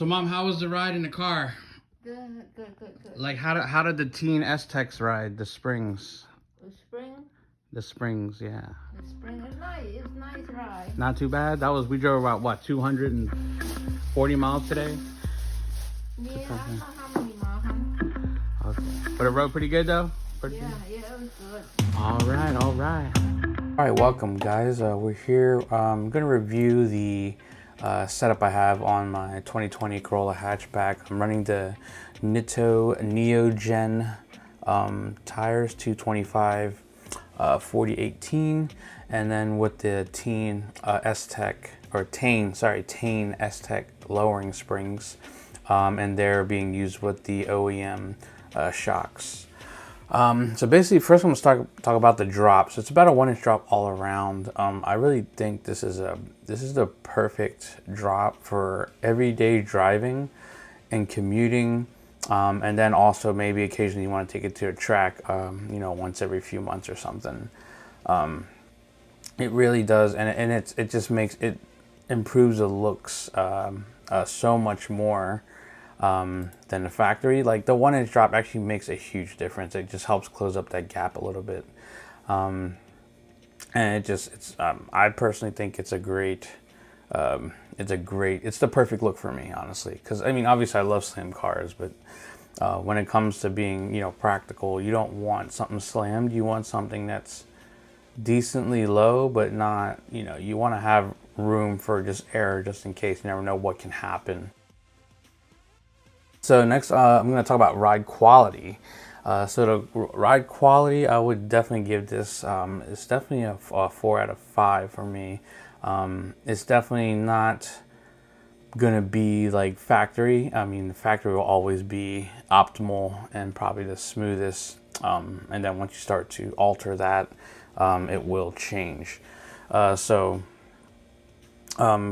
So, Mom, how was the ride in the car? Good. Like, how did the Tein S-Tex ride? The springs. The spring? The springs, yeah. The spring is nice. It's a nice ride. Not too bad. We drove about, what, 240 miles today? Yeah, I don't know how many miles. Okay. But it rode pretty good, though? Yeah, it was good. All right. All right, welcome, guys. We're here. I'm going to review the setup I have on my 2020 Corolla Hatchback. I'm running the Nitto Neogen tires, 225 4018, and then with the Tein S-Tech, or Tein S-Tech lowering springs, and they're being used with the OEM Shocks. So basically, first I'm going to talk about the drops. It's about a 1-inch drop all around. I really think this is the perfect drop for everyday driving and commuting, and then also maybe occasionally you want to take it to a track, once every few months or something. It really does, and it just improves the looks so much more than the factory. Like the 1-inch drop actually makes a huge difference. It just helps close up that gap a little bit, and I personally think it's the perfect look for me, honestly. Because I mean, obviously I love slim cars, but when it comes to being practical, you don't want something slammed. You want something that's decently low, but not, you want to have room for just air, just in case. You never know what can happen. So next, I'm going to talk about ride quality. So the ride quality, I would definitely give this, it's definitely a 4 out of 5 for me. It's definitely not going to be like factory. I mean, the factory will always be optimal and probably the smoothest. And then once you start to alter that, it will change.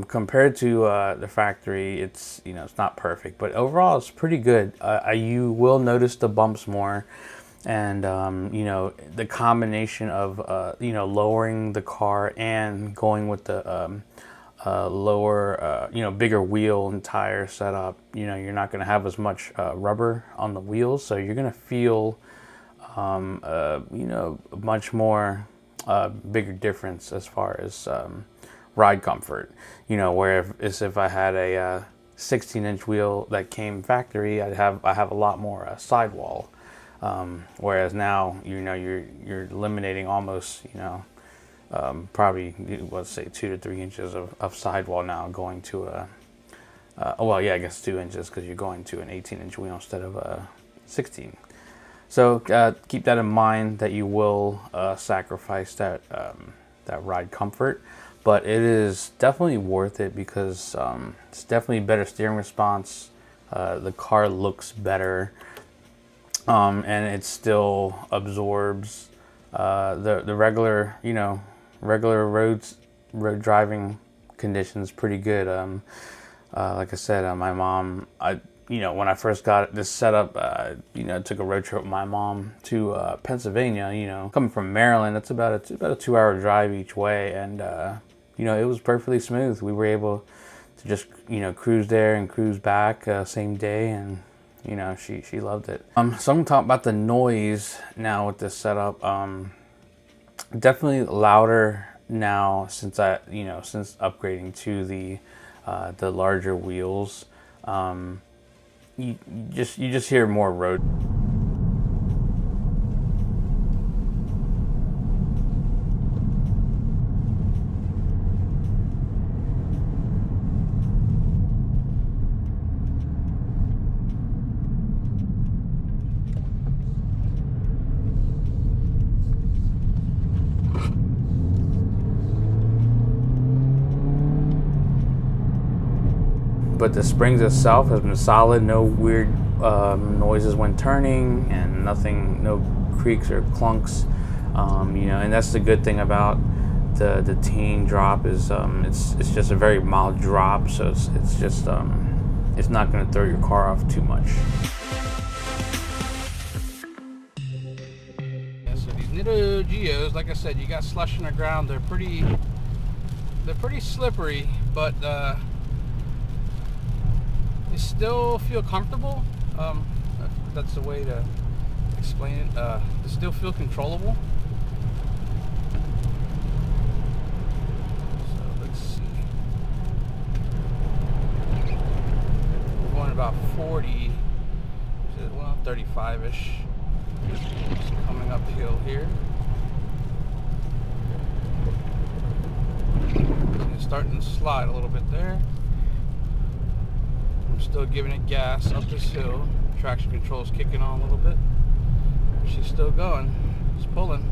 Compared to the factory, it's not perfect, but overall it's pretty good. You will notice the bumps more, and the combination of lowering the car and going with the lower bigger wheel and tire setup. You're not going to have as much rubber on the wheels, so you're going to feel much more bigger difference as far as ride comfort. If I had a 16-inch wheel that came factory, I have a lot more sidewall, whereas now you're eliminating almost probably, let's say 2 to 3 inches of sidewall now, going to a I guess 2 inches, because you're going to an 18-inch wheel instead of a 16. So keep that in mind, that you will sacrifice that ride comfort. But it is definitely worth it, because it's definitely better steering response. The car looks better, and it still absorbs the regular road driving conditions pretty good. Like I said, my mom, when I first got this setup, took a road trip with my mom to Pennsylvania. Coming from Maryland, it's about a 2-hour drive each way, and it was perfectly smooth. We were able to just cruise there and cruise back same day, and she loved it. So I'm gonna talk about the noise now with this setup. Definitely louder now since since upgrading to the larger wheels. You just hear more road. But the springs itself has been solid. No weird noises when turning, and no creaks or clunks. And that's the good thing about the Tein drop, is it's just a very mild drop, so it's just it's not going to throw your car off too much. Yeah, so these Nitto Geos, like I said, you got slush on the ground. They're pretty slippery, but You still feel comfortable. If that's the way to explain it. You still feel controllable. So let's see. We're going about 40. Well, 35-ish. Just coming uphill here. It's starting to slide a little bit there. I'm still giving it gas up this hill. Traction control is kicking on a little bit. She's still going. It's pulling.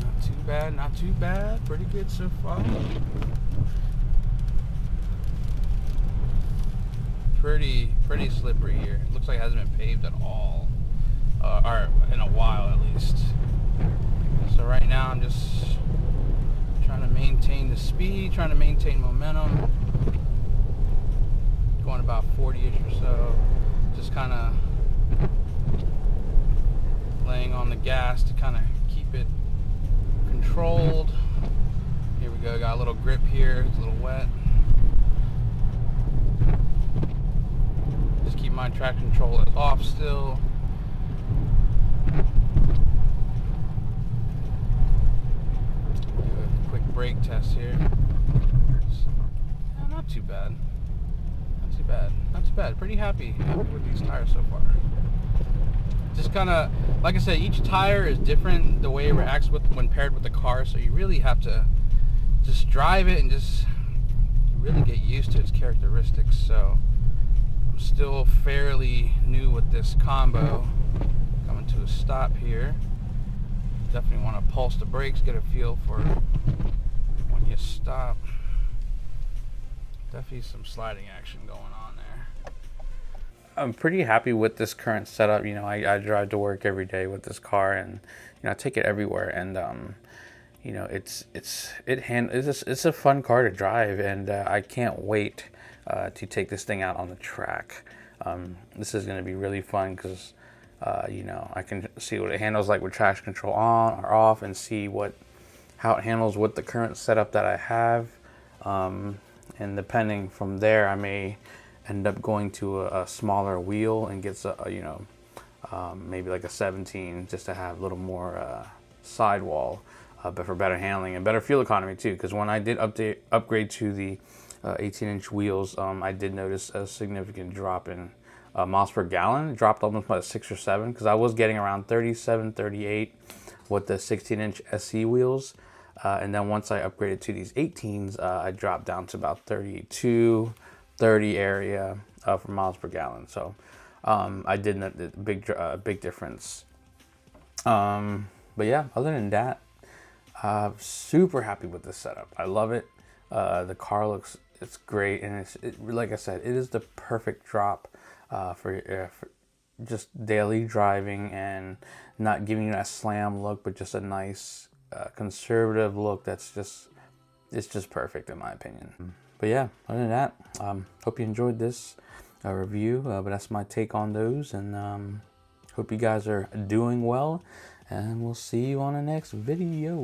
Not too bad, not too bad. Pretty good so far. Pretty slippery here. It looks like it hasn't been paved at all. Or in a while at least. So right now I'm just trying to maintain the speed, trying to maintain momentum. Going about 40-ish or so. Just kind of laying on the gas to kind of keep it controlled. Here we go, got a little grip here, it's a little wet. Just keep my traction control off still. Brake test here. Yeah, not too bad. Not too bad. Not too bad. Pretty happy with these tires so far. Just kind of, like I said, each tire is different the way it reacts when paired with the car, so you really have to just drive it and just really get used to its characteristics. So I'm still fairly new with this combo. Coming to a stop here. Definitely want to pulse the brakes, get a feel for when you stop. Definitely some sliding action going on there. I'm pretty happy with this current setup. You know, I drive to work every day with this car, and you know, I take it everywhere. And you know, it's a fun car to drive, and I can't wait to take this thing out on the track. This is going to be really fun because you know, I can see what it handles like with traction control on or off, and see how it handles with the current setup that I have. And depending from there, I may end up going to a smaller wheel and get you know, maybe like a 17, just to have a little more sidewall, but for better handling and better fuel economy too. Because when I did upgrade to the 18-inch wheels, I did notice a significant drop in miles per gallon. It dropped almost by 6 or 7, because I was getting around 37, 38 with the 16-inch SE wheels. And then once I upgraded to these 18s, I dropped down to about 32, 30 area for miles per gallon. So I did a big difference. But yeah, other than that, super happy with this setup. I love it. The car it's great, and like I said, it is the perfect drop for just daily driving, and not giving you that slam look, but just a nice conservative look it's just perfect in my opinion. But yeah, other than that, hope you enjoyed this review, but that's my take on those, and hope you guys are doing well, and we'll see you on the next video.